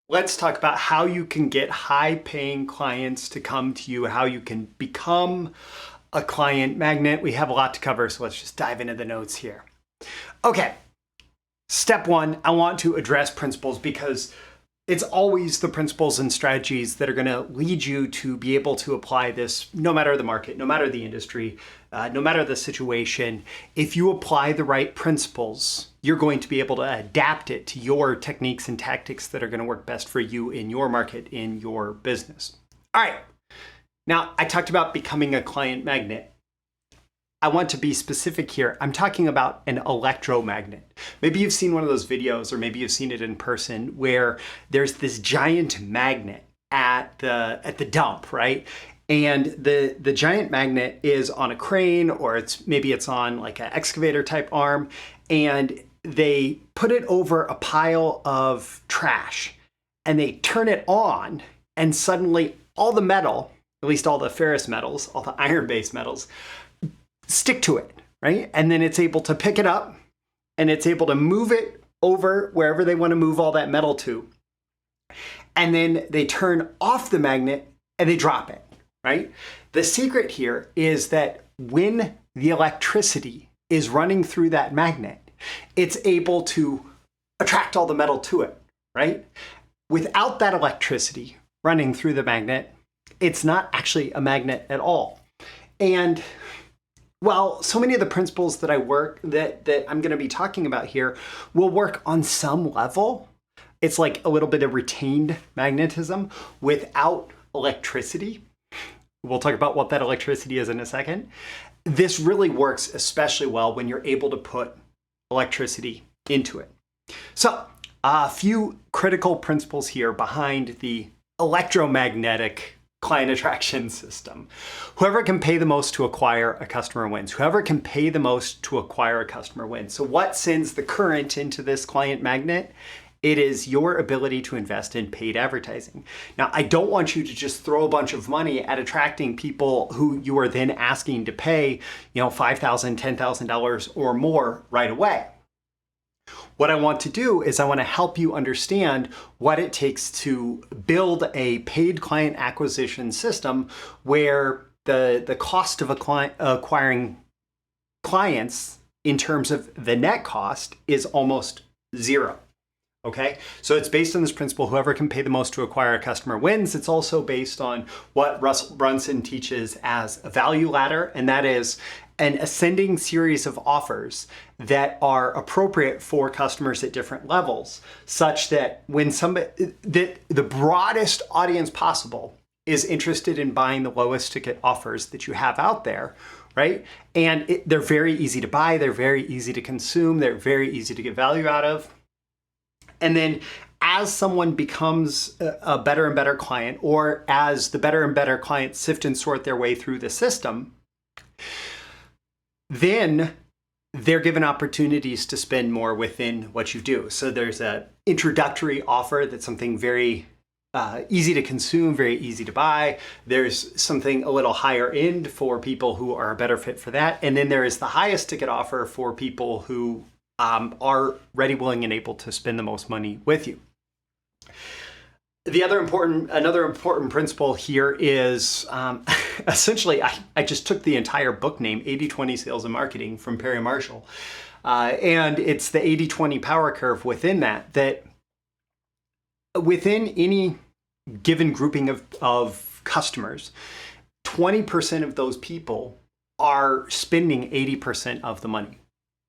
let's talk about how you can get high-paying clients to come to you, how you can become a client magnet. We have a lot to cover, so let's just dive into the notes here. Okay, step one, I want to address principles because it's always the principles and strategies that are going to lead you to be able to apply this no matter the market, no matter the industry, no matter the situation. If you apply the right principles, you're going to be able to adapt it to your techniques and tactics that are going to work best for you in your market, in your business. All right. Now, I talked about becoming a client magnet. I want to be specific here. I'm talking about an electromagnet. Maybe you've seen one of those videos, or maybe you've seen it in person, where there's this giant magnet at the dump, right? And the giant magnet is on a crane, or maybe it's on like an excavator type arm, and they put it over a pile of trash, and they turn it on, and suddenly all the metal, at least all the ferrous metals, all the iron-based metals, stick to it, right? And then it's able to pick it up and it's able to move it over wherever they want to move all that metal to. And then they turn off the magnet and they drop it, right? The secret here is that when the electricity is running through that magnet, it's able to attract all the metal to it, right? Without that electricity running through the magnet, it's not actually a magnet at all. And well, so many of the principles that I'm going to be talking about here will work on some level. It's like a little bit of retained magnetism without electricity. We'll talk about what that electricity is in a second. This really works especially well when you're able to put electricity into it. So, a few critical principles here behind the electromagnetic client attraction system. Whoever can pay the most to acquire a customer wins. Whoever can pay the most to acquire a customer wins. So what sends the current into this client magnet? It is your ability to invest in paid advertising. Now, I don't want you to just throw a bunch of money at attracting people who you are then asking to pay, $5,000, $10,000 or more right away. What I want to do is I want to help you understand what it takes to build a paid client acquisition system where the cost of acquiring clients in terms of the net cost is almost zero. Okay, so it's based on this principle, whoever can pay the most to acquire a customer wins. It's also based on what Russell Brunson teaches as a value ladder, and that is an ascending series of offers that are appropriate for customers at different levels, such that when the broadest audience possible is interested in buying the lowest ticket offers that you have out there, right? And they're very easy to buy, they're very easy to consume, they're very easy to get value out of. And then as someone becomes a better and better client, or as the better and better clients sift and sort their way through the system, then they're given opportunities to spend more within what you do. So there's an introductory offer that's something very easy to consume, very easy to buy. There's something a little higher end for people who are a better fit for that. And then there is the highest ticket offer for people who are ready, willing, and able to spend the most money with you. Another important principle here is essentially, I just took the entire book name, 80/20 Sales and Marketing, from Perry Marshall. And it's the 80/20 power curve within that within any given grouping of customers, 20% of those people are spending 80% of the money.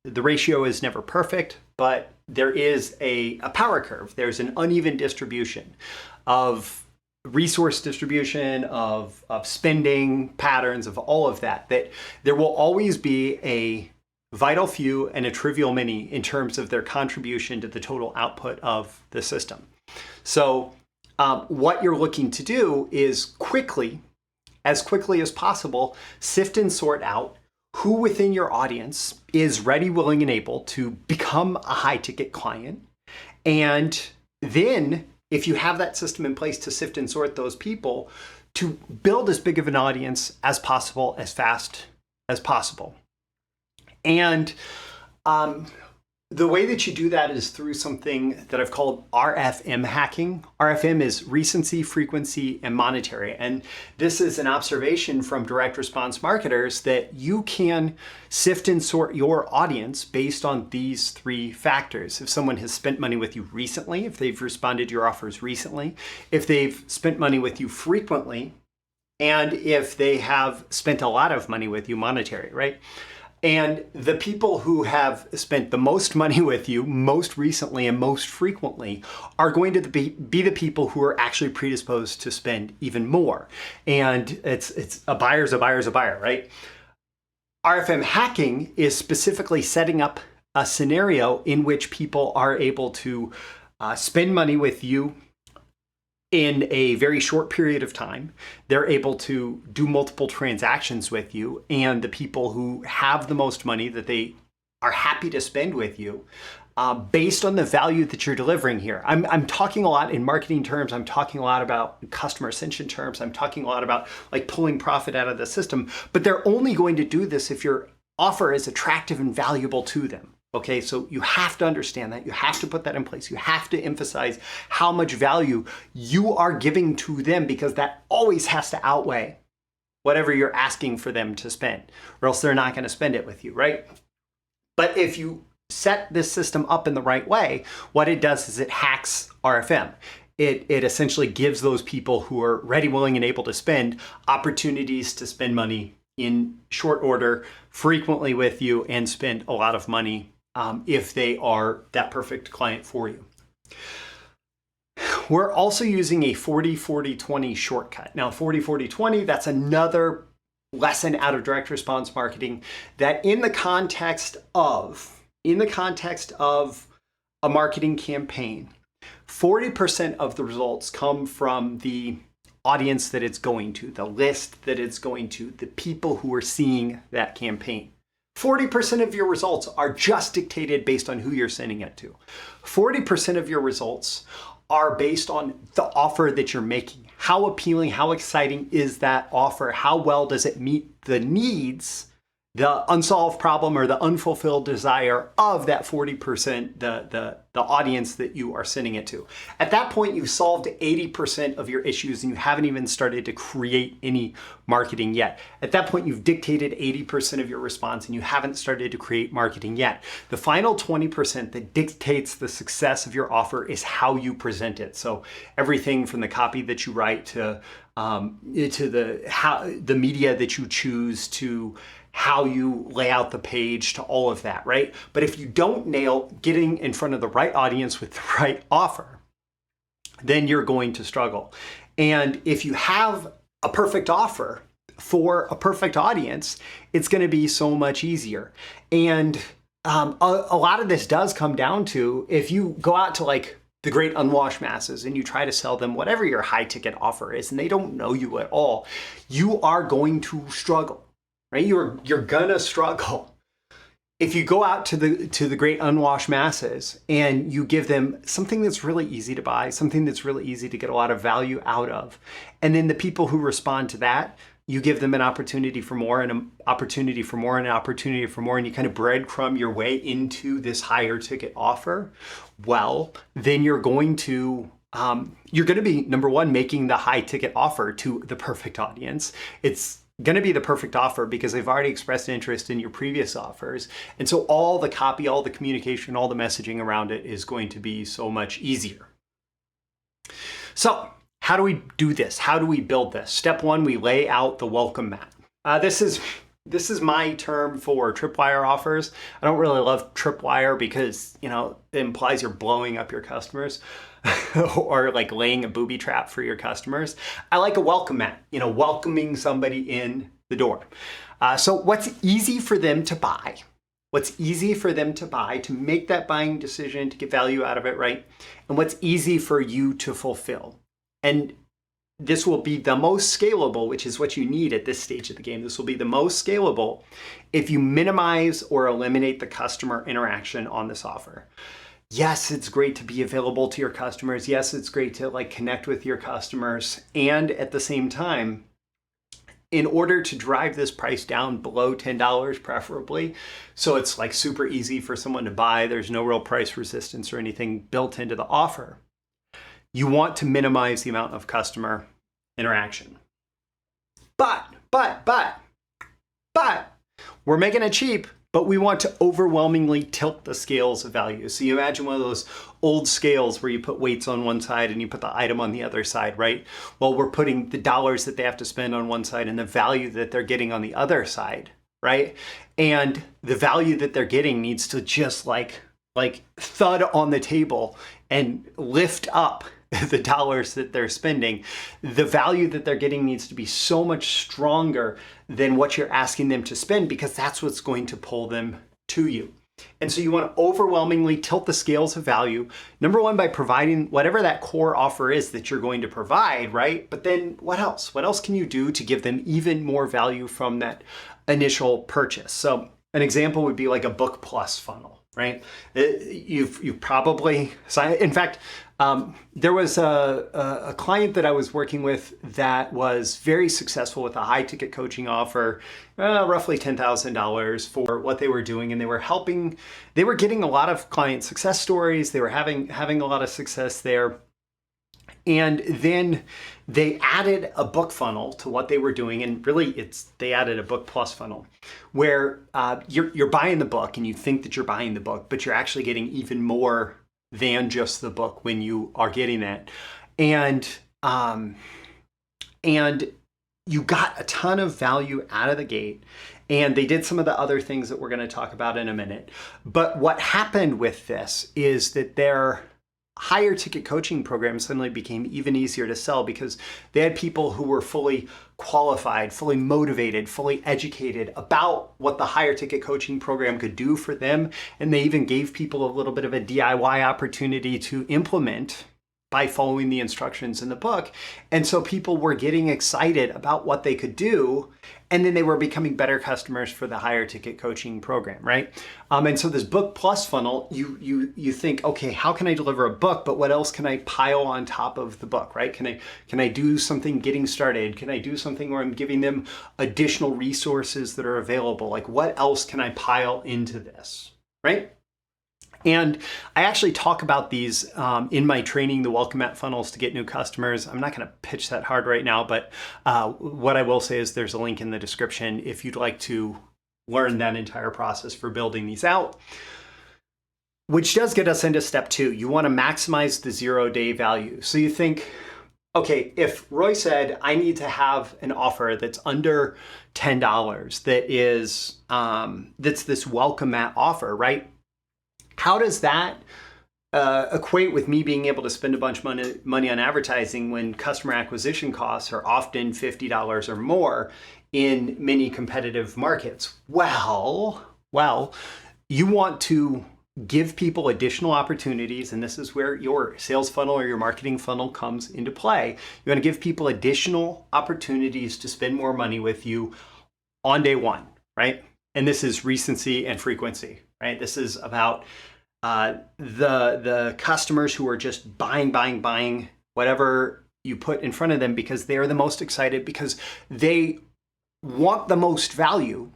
The ratio is never perfect, but there is a power curve. There's an uneven distribution of resource distribution, of spending patterns, of all of that there will always be a vital few and a trivial many in terms of their contribution to the total output of the system. So what you're looking to do is as quickly as possible, sift and sort out who within your audience is ready, willing, and able to become a high-ticket client. And then, if you have that system in place to sift and sort those people, to build as big of an audience as possible, as fast as possible. And The way that you do that is through something that I've called RFM hacking. RFM is recency, frequency, and monetary. And this is an observation from direct response marketers that you can sift and sort your audience based on these three factors. If someone has spent money with you recently, if they've responded to your offers recently, if they've spent money with you frequently, and if they have spent a lot of money with you monetary, right? And the people who have spent the most money with you most recently and most frequently are going to be the people who are actually predisposed to spend even more. And it's a buyer's a buyer's a buyer, right? RFM hacking is specifically setting up a scenario in which people are able to spend money with you in a very short period of time. They're able to do multiple transactions with you, and the people who have the most money that they are happy to spend with you based on the value that you're delivering here. I'm talking a lot in marketing terms. I'm talking a lot about customer ascension terms. I'm talking a lot about like pulling profit out of the system, but they're only going to do this if your offer is attractive and valuable to them. Okay, so you have to understand that. You have to put that in place. You have to emphasize how much value you are giving to them, because that always has to outweigh whatever you're asking for them to spend, or else they're not going to spend it with you, right? But if you set this system up in the right way, what it does is it hacks RFM. It essentially gives those people who are ready, willing, and able to spend opportunities to spend money in short order, frequently with you, and spend a lot of money if they are that perfect client for you. We're also using a 40-40-20 shortcut. Now, 40-40-20, that's another lesson out of direct response marketing that in the context of a marketing campaign, 40% of the results come from the audience that it's going to, the list that it's going to, the people who are seeing that campaign. 40% of your results are just dictated based on who you're sending it to. 40% of your results are based on the offer that you're making. How appealing, how exciting is that offer? How well does it meet the needs, the unsolved problem or the unfulfilled desire of that 40%, the audience that you are sending it to? At that point, you've solved 80% of your issues and you haven't even started to create any marketing yet. At that point, you've dictated 80% of your response and you haven't started to create marketing yet. The final 20% that dictates the success of your offer is how you present it. So everything from the copy that you write to the media that you choose, to how you lay out the page, to all of that, right? But if you don't nail getting in front of the right audience with the right offer, then you're going to struggle. And if you have a perfect offer for a perfect audience, it's going to be so much easier. And a lot of this does come down to, if you go out to like the great unwashed masses and you try to sell them whatever your high ticket offer is, and they don't know you at all, you are going to struggle. Right? You're gonna struggle. If you go out to the great unwashed masses and you give them something that's really easy to buy, something that's really easy to get a lot of value out of, and then the people who respond to that, you give them an opportunity for more and an opportunity for more and an opportunity for more, and you kind of breadcrumb your way into this higher ticket offer, well, then you're going to be, number one, making the high ticket offer to the perfect audience. It's going to be the perfect offer because they've already expressed interest in your previous offers. And so all the copy, all the communication, all the messaging around it is going to be so much easier. So how do we do this? How do we build this? Step one, we lay out the welcome mat. This is my term for tripwire offers. I don't really love tripwire because, it implies you're blowing up your customers or like laying a booby trap for your customers. I like a welcome mat, welcoming somebody in the door. So what's easy for them to buy? What's easy for them to buy to make that buying decision, to get value out of it, right? And what's easy for you to fulfill? And this will be the most scalable, which is what you need at this stage of the game. This will be the most scalable if you minimize or eliminate the customer interaction on this offer. Yes, it's great to be available to your customers. Yes, it's great to connect with your customers. And at the same time, in order to drive this price down below $10 preferably, so it's like super easy for someone to buy, there's no real price resistance or anything built into the offer, you want to minimize the amount of customer interaction. But, we're making it cheap, but we want to overwhelmingly tilt the scales of value. So you imagine one of those old scales where you put weights on one side and you put the item on the other side, right? Well, we're putting the dollars that they have to spend on one side and the value that they're getting on the other side, right? And the value that they're getting needs to just like thud on the table and lift up the dollars that they're spending. The value that they're getting needs to be so much stronger than what you're asking them to spend, because that's what's going to pull them to you. And so you want to overwhelmingly tilt the scales of value. Number one, by providing whatever that core offer is that you're going to provide, right? But then what else? What else can you do to give them even more value from that initial purchase? So an example would be like a book plus funnel, right? You've probably, in fact, there was a client that I was working with that was very successful with a high ticket coaching offer, roughly $10,000 for what they were doing. And they were getting a lot of client success stories. They were having a lot of success there. And then they added a book funnel to what they were doing. And really they added a book plus funnel where you're buying the book and you think that you're buying the book, but you're actually getting even more than just the book when you are getting that. And you got a ton of value out of the gate. And they did some of the other things that we're going to talk about in a minute. But what happened with this is that their higher ticket coaching program suddenly became even easier to sell because they had people who were fully qualified, fully motivated, fully educated about what the higher ticket coaching program could do for them. And they even gave people a little bit of a DIY opportunity to implement by following the instructions in the book. And so people were getting excited about what they could do. And then they were becoming better customers for the higher ticket coaching program, right? And so this book plus funnel, you think, okay, how can I deliver a book? But what else can I pile on top of the book, right? Can I do something getting started? Can I do something where I'm giving them additional resources that are available? Like what else can I pile into this, right? And I actually talk about these in my training, the Welcome Mat Funnels to Get New Customers. I'm not going to pitch that hard right now, but what I will say is there's a link in the description if you'd like to learn that entire process for building these out. Which does get us into step 2. You want to maximize the 0-day value. So you think, okay, if Roy said I need to have an offer that's under $10, that is that's this Welcome Mat offer, right? How does that equate with me being able to spend a bunch of money on advertising when customer acquisition costs are often $50 or more in many competitive markets? Well, you want to give people additional opportunities, and this is where your sales funnel or your marketing funnel comes into play. You want to give people additional opportunities to spend more money with you on day one, right? And this is recency and frequency, right? This is about the customers who are just buying whatever you put in front of them because they are the most excited, because they want the most value.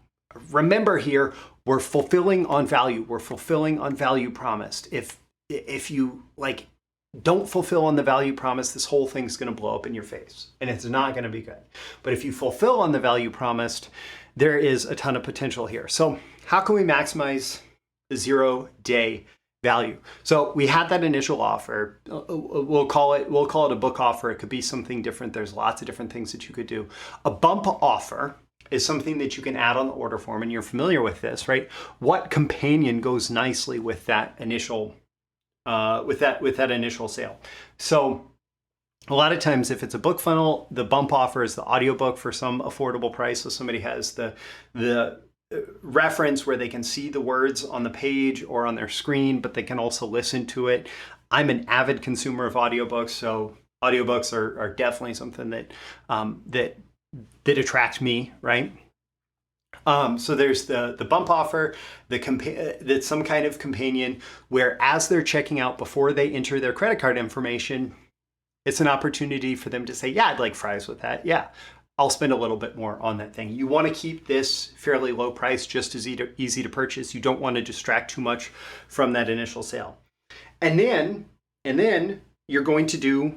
Remember here, we're fulfilling on value. We're fulfilling on value promised. If you don't fulfill on the value promised, this whole thing's going to blow up in your face and it's not going to be good. But if you fulfill on the value promised, there is a ton of potential here. So how can we maximize the 0-day value? So we had that initial offer. We'll call it a book offer. It could be something different. There's lots of different things that you could do. A bump offer is something that you can add on the order form, and you're familiar with this, right? What companion goes nicely with that initial initial sale? So a lot of times if it's a book funnel, the bump offer is the audiobook for some affordable price. So somebody has the reference where they can see the words on the page or on their screen, but they can also listen to it. I'm an avid consumer of audiobooks, so audiobooks are definitely something that attract me, right? So there's the bump offer, that's some kind of companion where as they're checking out, before they enter their credit card information, it's an opportunity for them to say, yeah, I'd like fries with that. Yeah, I'll spend a little bit more on that thing. You want to keep this fairly low price, just as easy to purchase. You don't want to distract too much from that initial sale. And then you're going to do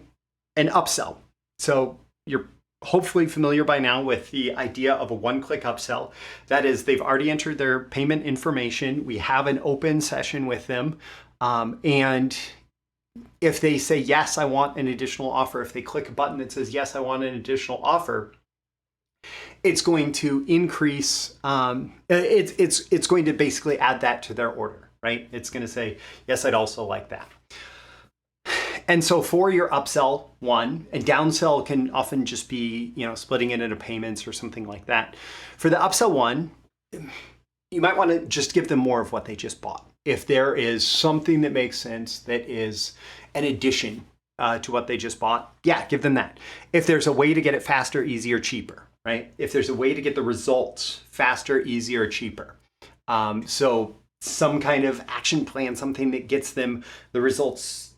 an upsell. So you're hopefully familiar by now with the idea of a one-click upsell. That is, they've already entered their payment information. We have an open session with them. And if they say, yes, I want an additional offer, if they click a button that says, yes, I want an additional offer, it's going to increase, it's going to basically add that to their order, right? It's going to say, yes, I'd also like that. And so for your upsell one, and downsell can often just be, splitting it into payments or something like that. For the upsell one, you might want to just give them more of what they just bought. If there is something that makes sense that is an addition to what they just bought, yeah, give them that. If there's a way to get it faster, easier, cheaper, right? If there's a way to get the results faster, easier, cheaper. So some kind of action plan, something that gets them the results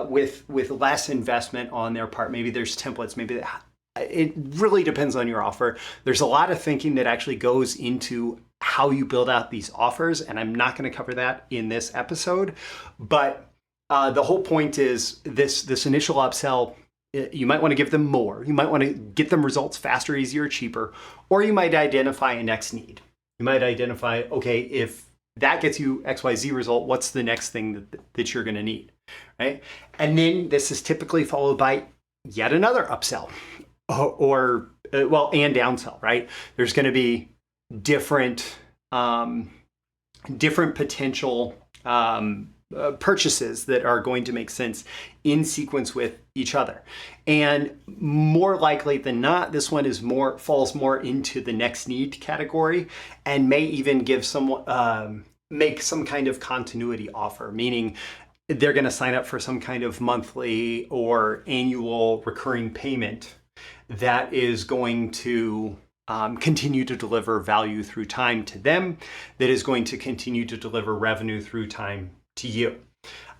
with less investment on their part. Maybe there's templates, maybe it really depends on your offer. There's a lot of thinking that actually goes into how you build out these offers, and I'm not going to cover that in this episode, but the whole point is this initial upsell, you might want to give them more. You might want to get them results faster, easier, cheaper, or you might identify a next need. You might identify, okay, if that gets you XYZ result, what's the next thing that you're going to need, right? And then this is typically followed by yet another upsell or and downsell, right? There's going to be different potential purchases that are going to make sense in sequence with each other. And more likely than not, this one falls more into the next need category and may even give make some kind of continuity offer, meaning they're going to sign up for some kind of monthly or annual recurring payment that is going to continue to deliver value through time to them, that is going to continue to deliver revenue through time to you.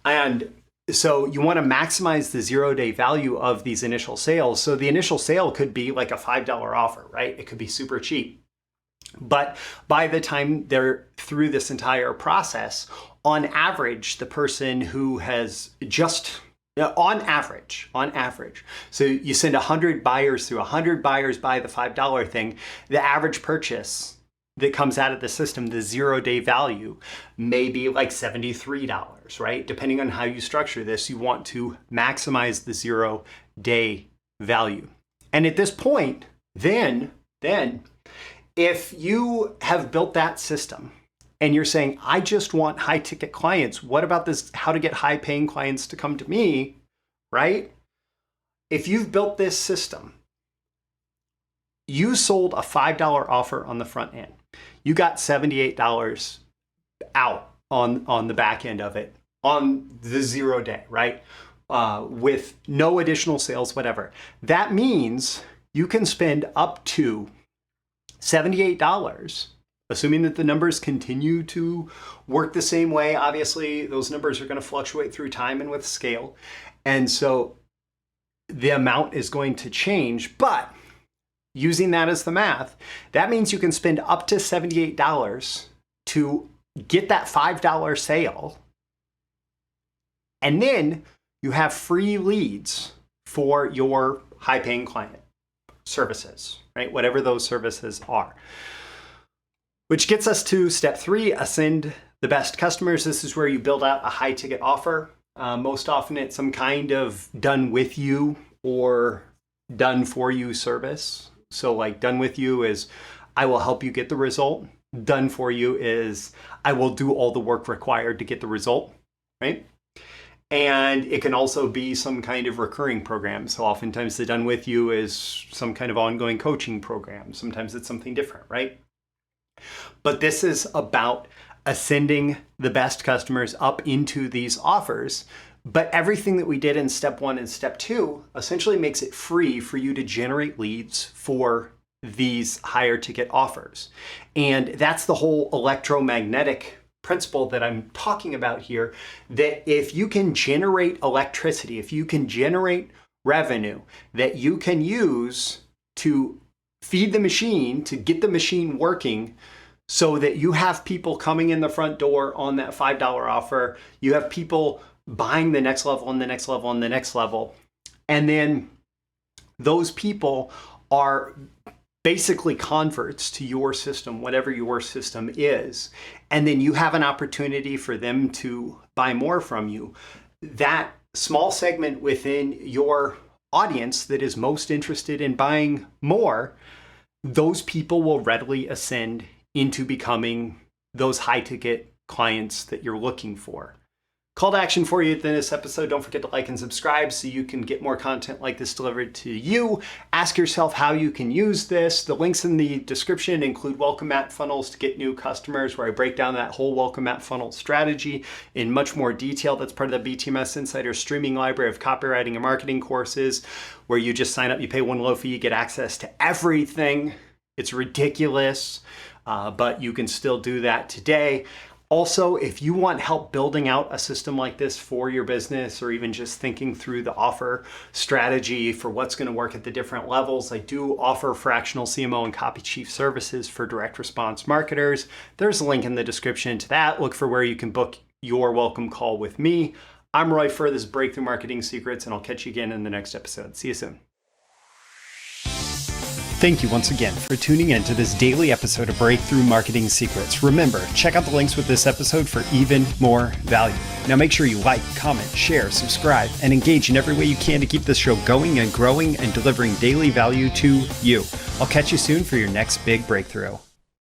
And so you want to maximize the 0-day value of these initial sales. So the initial sale could be like a $5 offer, right? It could be super cheap. But by the time they're through this entire process, on average, the person who has just on average. So you send 100 buyers through, 100 buyers buy the $5 thing. The average purchase that comes out of the system, the 0-day value, may be like $73, right? Depending on how you structure this, you want to maximize the 0-day value. And at this point, then if you have built that system, and you're saying, I just want high ticket clients. What about this, how to get high paying clients to come to me, right? If you've built this system, you sold a $5 offer on the front end. You got $78 out on the back end of it on the 0-day, right? With no additional sales, whatever. That means you can spend up to $78, assuming that the numbers continue to work the same way. Obviously, those numbers are going to fluctuate through time and with scale. And so the amount is going to change. But using that as the math, that means you can spend up to $78 to get that $5 sale. And then you have free leads for your high-paying client services, right? Whatever those services are. Which gets us to step 3, ascend the best customers. This is where you build out a high ticket offer. Most often it's some kind of done with you or done for you service. So like done with you is I will help you get the result. Done for you is I will do all the work required to get the result, right? And it can also be some kind of recurring program. So oftentimes the done with you is some kind of ongoing coaching program. Sometimes it's something different, right? But this is about ascending the best customers up into these offers. But everything that we did in step 1 and step 2 essentially makes it free for you to generate leads for these higher ticket offers. And that's the whole electromagnetic principle that I'm talking about here, that if you can generate electricity, if you can generate revenue that you can use to feed the machine to get the machine working so that you have people coming in the front door on that $5 offer. You have people buying the next level and the next level and the next level. And then those people are basically converts to your system, whatever your system is. And then you have an opportunity for them to buy more from you. That small segment within your audience that is most interested in buying more, those people will readily ascend into becoming those high ticket clients that you're looking for. Call to action for you in this episode. Don't forget to like and subscribe so you can get more content like this delivered to you. Ask yourself how you can use this. The links in the description include welcome mat funnels to get new customers, where I break down that whole welcome mat funnel strategy in much more detail. That's part of the BTMSinsiders streaming library of copywriting and marketing courses, where you just sign up, you pay one low fee, you get access to everything. It's ridiculous, but you can still do that today. Also, if you want help building out a system like this for your business, or even just thinking through the offer strategy for what's going to work at the different levels, I do offer fractional CMO and copy chief services for direct response marketers. There's a link in the description to that. Look for where you can book your welcome call with me. I'm Roy Furr, this is Breakthrough Marketing Secrets, and I'll catch you again in the next episode. See you soon. Thank you once again for tuning in to this daily episode of Breakthrough Marketing Secrets. Remember, check out the links with this episode for even more value. Now make sure you like, comment, share, subscribe, and engage in every way you can to keep this show going and growing and delivering daily value to you. I'll catch you soon for your next big breakthrough.